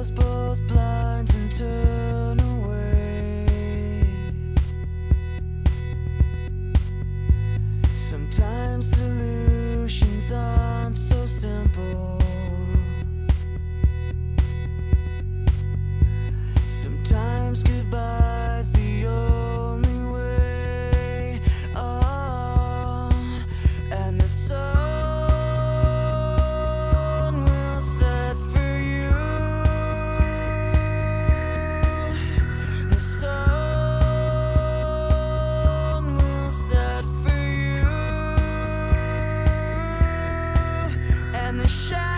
close both blinds and turn away. Sometimes solutions aren't so simple. Sometimes goodbye's the only way. Oh, and the sun will set for you. The sun will set for you. And the shadow